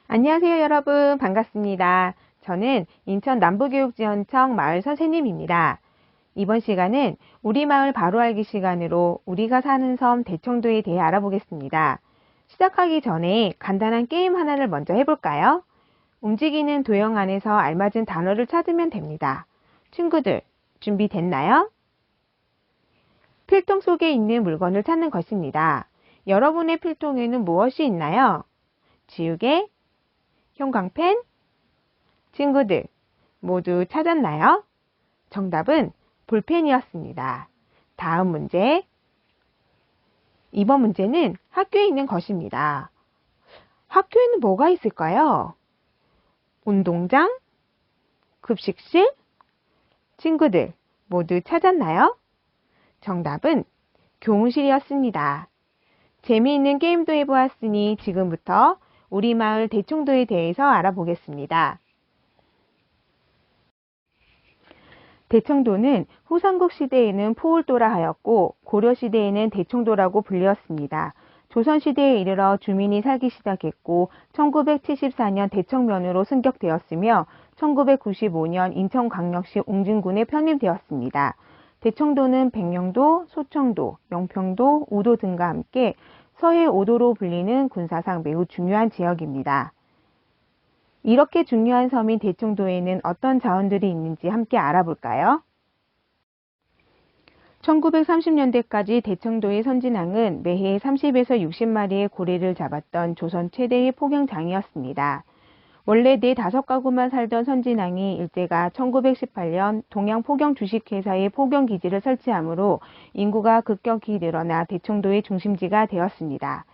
안녕하세요, 여러분. 반갑습니다. 저는 인천 남부교육지원청 마을 선생님입니다. 이번 시간은 우리 마을 바로 알기 시간으로 우리가 사는 섬 대청도에 대해 알아보겠습니다. 시작하기 전에 간단한 게임 하나를 먼저 해볼까요? 움직이는 도형 안에서 알맞은 단어를 찾으면 됩니다. 친구들, 준비됐나요? 필통 속에 있는 물건을 찾는 것입니다. 여러분의 필통에는 무엇이 있나요? 지우개, 형광펜? 친구들, 모두 찾았나요? 정답은 볼펜이었습니다. 다음 문제. 이번 문제는 학교에 있는 것입니다. 학교에는 뭐가 있을까요? 운동장? 급식실? 친구들, 모두 찾았나요? 정답은 교무실이었습니다. 재미있는 게임도 해보았으니 지금부터 우리 마을 대청도에 대해서 알아보겠습니다. 대청도는 후삼국 시대에는 포울도라 하였고 고려 시대에는 대청도라고 불렸습니다. 조선시대에 이르러 주민이 살기 시작했고 1974년 대청면으로 승격되었으며 1995년 인천광역시 옹진군에 편입되었습니다. 대청도는 백령도, 소청도, 영평도, 우도 등과 함께 서해 5도로 불리는 군사상 매우 중요한 지역입니다. 이렇게 중요한 섬인 대청도에는 어떤 자원들이 있는지 함께 알아볼까요? 1930년대까지 대청도의 선진항은 매해 30에서 60마리의 고래를 잡았던 조선 최대의 포경장이었습니다. 원래 4-5가구만 살던 선진항이 일제가 1918년 동양포경 주식회사의 포경기지를 설치하므로 인구가 급격히 늘어나 대청도의 중심지가 되었습니다.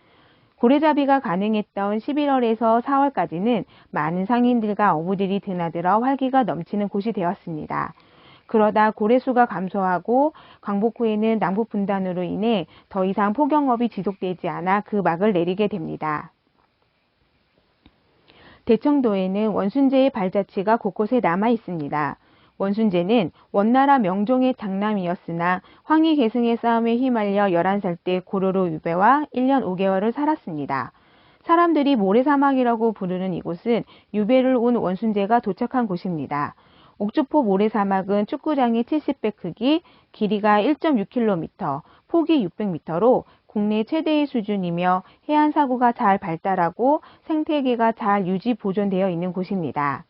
고래잡이가 가능했던 11월에서 4월까지는 많은 상인들과 어부들이 드나들어 활기가 넘치는 곳이 되었습니다. 그러다 고래수가 감소하고 광복 후에는 남북 분단으로 인해 더 이상 포경업이 지속되지 않아 그 막을 내리게 됩니다. 대청도에는 원순제의 발자취가 곳곳에 남아 있습니다. 원순제는 원나라 명종의 장남이었으나 황희 계승의 싸움에 휘말려 11살 때 고려로 유배와 1년 5개월을 살았습니다. 사람들이 모래사막이라고 부르는 이곳은 유배를 온 원순제가 도착한 곳입니다. 옥주포 모래사막은 축구장의 70배 크기, 길이가 1.6km, 폭이 600m로 국내 최대의 수준이며 해안사고가 잘 발달하고 생태계가 잘 유지 보존되어 있는 곳입니다.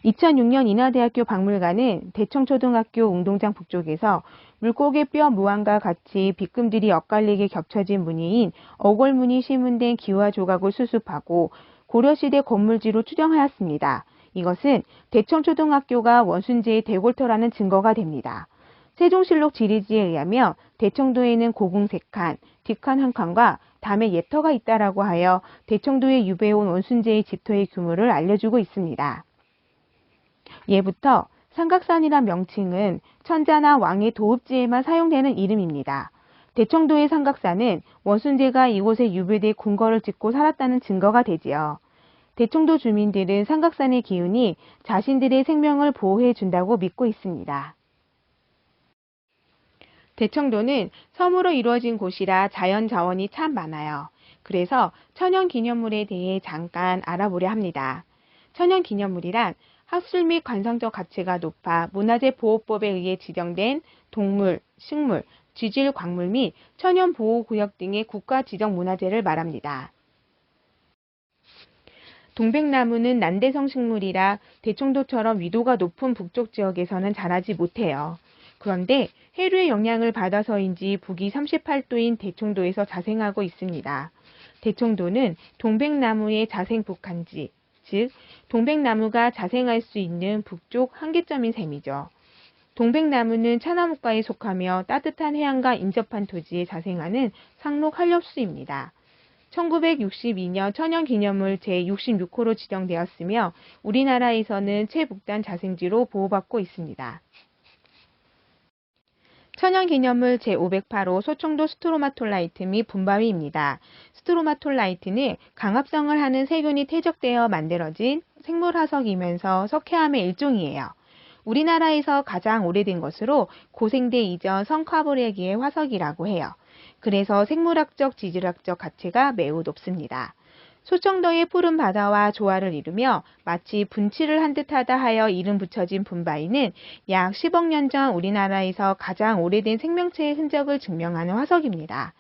2006년 인하대학교 박물관은 대청초등학교 운동장 북쪽에서 물고기 뼈 무안과 같이 빗금들이 엇갈리게 겹쳐진 무늬인 어골무늬 시문된 기와 조각을 수습하고 고려시대 건물지로 추정하였습니다. 이것은 대청초등학교가 원순제의 대골터라는 증거가 됩니다. 세종실록 지리지에 의하면 대청도에는 고궁 3칸, 뒷칸 1칸과 담에 예터가 있다라고 하여 대청도에 유배온 원순제의 집터의 규모를 알려주고 있습니다. 예부터 삼각산이란 명칭은 천자나 왕의 도읍지에만 사용되는 이름입니다. 대청도의 삼각산은 원순제가 이곳에 유배돼 궁궐을 짓고 살았다는 증거가 되지요. 대청도 주민들은 삼각산의 기운이 자신들의 생명을 보호해 준다고 믿고 있습니다. 대청도는 섬으로 이루어진 곳이라 자연 자원이 참 많아요. 그래서 천연기념물에 대해 잠깐 알아보려 합니다. 천연기념물이란 학술 및 관상적 가치가 높아 문화재보호법에 의해 지정된 동물, 식물, 지질 광물 및 천연보호구역 등의 국가 지정 문화재를 말합니다. 동백나무는 난대성 식물이라 대청도처럼 위도가 높은 북쪽 지역에서는 자라지 못해요. 그런데 해류의 영향을 받아서인지 북위 38도인 대청도에서 자생하고 있습니다. 대청도는 동백나무의 자생 북한지, 즉 동백나무가 자생할 수 있는 북쪽 한계점인 셈이죠. 동백나무는 차나무과에 속하며 따뜻한 해안과 인접한 토지에 자생하는 상록 한렵수입니다. 1962년 천연기념물 제66호로 지정되었으며 우리나라에서는 최북단 자생지로 보호받고 있습니다. 천연기념물 제508호 소청도 스트로마톨라이트 및 분바위입니다. 스트로마톨라이트는 강합성을 하는 세균이 퇴적되어 만들어진 생물화석이면서 석회암의 일종이에요. 우리나라에서 가장 오래된 것으로 고생대 이전 성카브레기의 화석이라고 해요. 그래서 생물학적, 지질학적 가치가 매우 높습니다. 소청도의 푸른 바다와 조화를 이루며 마치 분칠을 한 듯하다 하여 이름 붙여진 분바위는 약 10억 년 전 우리나라에서 가장 오래된 생명체의 흔적을 증명하는 화석입니다.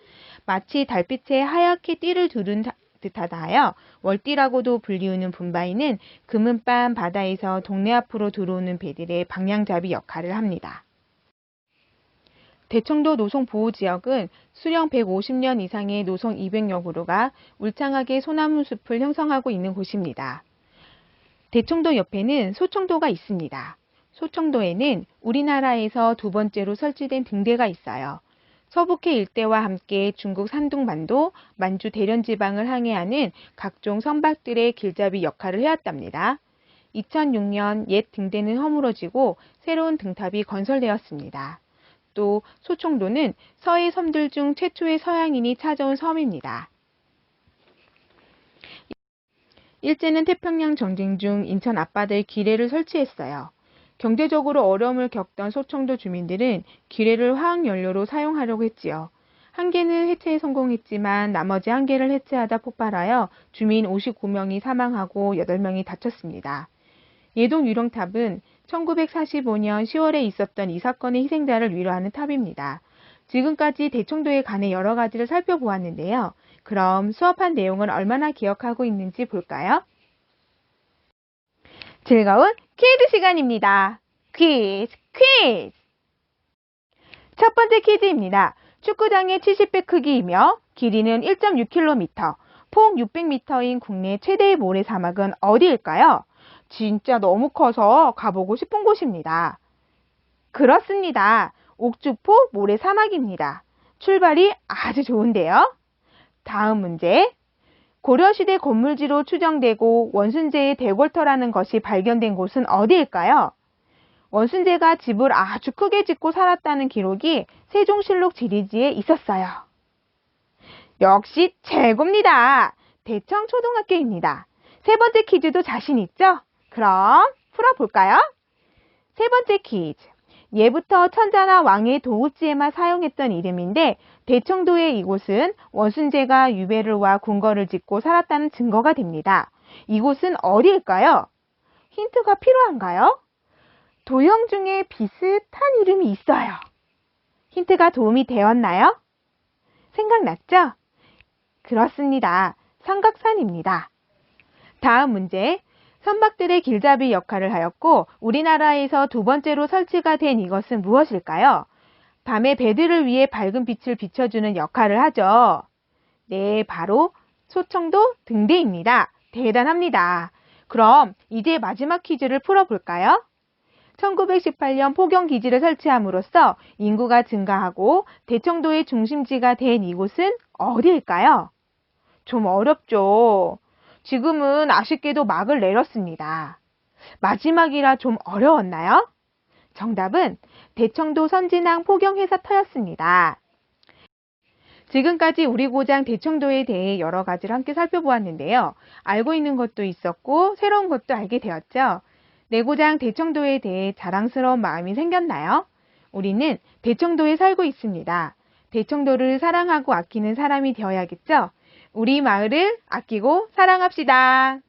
마치 달빛에 하얗게 띠를 두른 듯하다 하여 월띠라고도 불리우는 분바위는 금은밤 바다에서 동네 앞으로 들어오는 배들의 방향잡이 역할을 합니다. 대청도 노송보호지역은 수령 150년 이상의 노송 200여 그루가 울창하게 소나무 숲을 형성하고 있는 곳입니다. 대청도 옆에는 소청도가 있습니다. 소청도에는 우리나라에서 두 번째로 설치된 등대가 있어요. 서북해 일대와 함께 중국 산둥반도, 만주 대련지방을 항해하는 각종 선박들의 길잡이 역할을 해왔답니다. 2006년 옛 등대는 허물어지고 새로운 등탑이 건설되었습니다. 또 소청도는 서해 섬들 중 최초의 서양인이 찾아온 섬입니다. 일제는 태평양 전쟁 중 인천 앞바다에 기뢰를 설치했어요. 경제적으로 어려움을 겪던 소청도 주민들은 기뢰를 화학연료로 사용하려고 했지요. 한 개는 해체에 성공했지만 나머지 한 개를 해체하다 폭발하여 주민 59명이 사망하고 8명이 다쳤습니다. 예동 유령탑은 1945년 10월에 있었던 이 사건의 희생자를 위로하는 탑입니다. 지금까지 대청도에 관해 여러 가지를 살펴보았는데요. 그럼 수업한 내용을 얼마나 기억하고 있는지 볼까요? 즐거운 퀴즈 시간입니다. 퀴즈! 첫 번째 퀴즈입니다. 축구장의 70배 크기이며 길이는 1.6km, 폭 600m인 국내 최대의 모래사막은 어디일까요? 진짜 너무 커서 가보고 싶은 곳입니다. 그렇습니다. 옥주포 모래사막입니다. 출발이 아주 좋은데요. 다음 문제. 고려시대 건물지로 추정되고 원순제의 대궐터라는 것이 발견된 곳은 어디일까요? 원순제가 집을 아주 크게 짓고 살았다는 기록이 세종실록 지리지에 있었어요. 역시 최고입니다. 대청초등학교입니다. 세 번째 퀴즈도 자신 있죠? 그럼 풀어볼까요? 세 번째 퀴즈. 예부터 천자나 왕의 도읍지에만 사용했던 이름인데 대청도의 이곳은 원순제가 유배를와 궁궐을 짓고 살았다는 증거가 됩니다. 이곳은 어디일까요? 힌트가 필요한가요? 도형 중에 비슷한 이름이 있어요. 힌트가 도움이 되었나요? 생각났죠? 그렇습니다. 삼각산입니다. 다음 문제. 선박들의 길잡이 역할을 하였고 우리나라에서 두 번째로 설치가 된 이것은 무엇일까요? 밤에 배들을 위해 밝은 빛을 비춰주는 역할을 하죠. 네, 바로 소청도 등대입니다. 대단합니다. 그럼 이제 마지막 퀴즈를 풀어볼까요? 1918년 포경기지를 설치함으로써 인구가 증가하고 대청도의 중심지가 된 이곳은 어디일까요? 좀 어렵죠? 지금은 아쉽게도 막을 내렸습니다. 마지막이라 좀 어려웠나요? 정답은 대청도 선진항 포경회사터였습니다. 지금까지 우리 고장 대청도에 대해 여러 가지를 함께 살펴보았는데요. 알고 있는 것도 있었고 새로운 것도 알게 되었죠. 내 고장 대청도에 대해 자랑스러운 마음이 생겼나요? 우리는 대청도에 살고 있습니다. 대청도를 사랑하고 아끼는 사람이 되어야겠죠? 우리 마을을 아끼고 사랑합시다.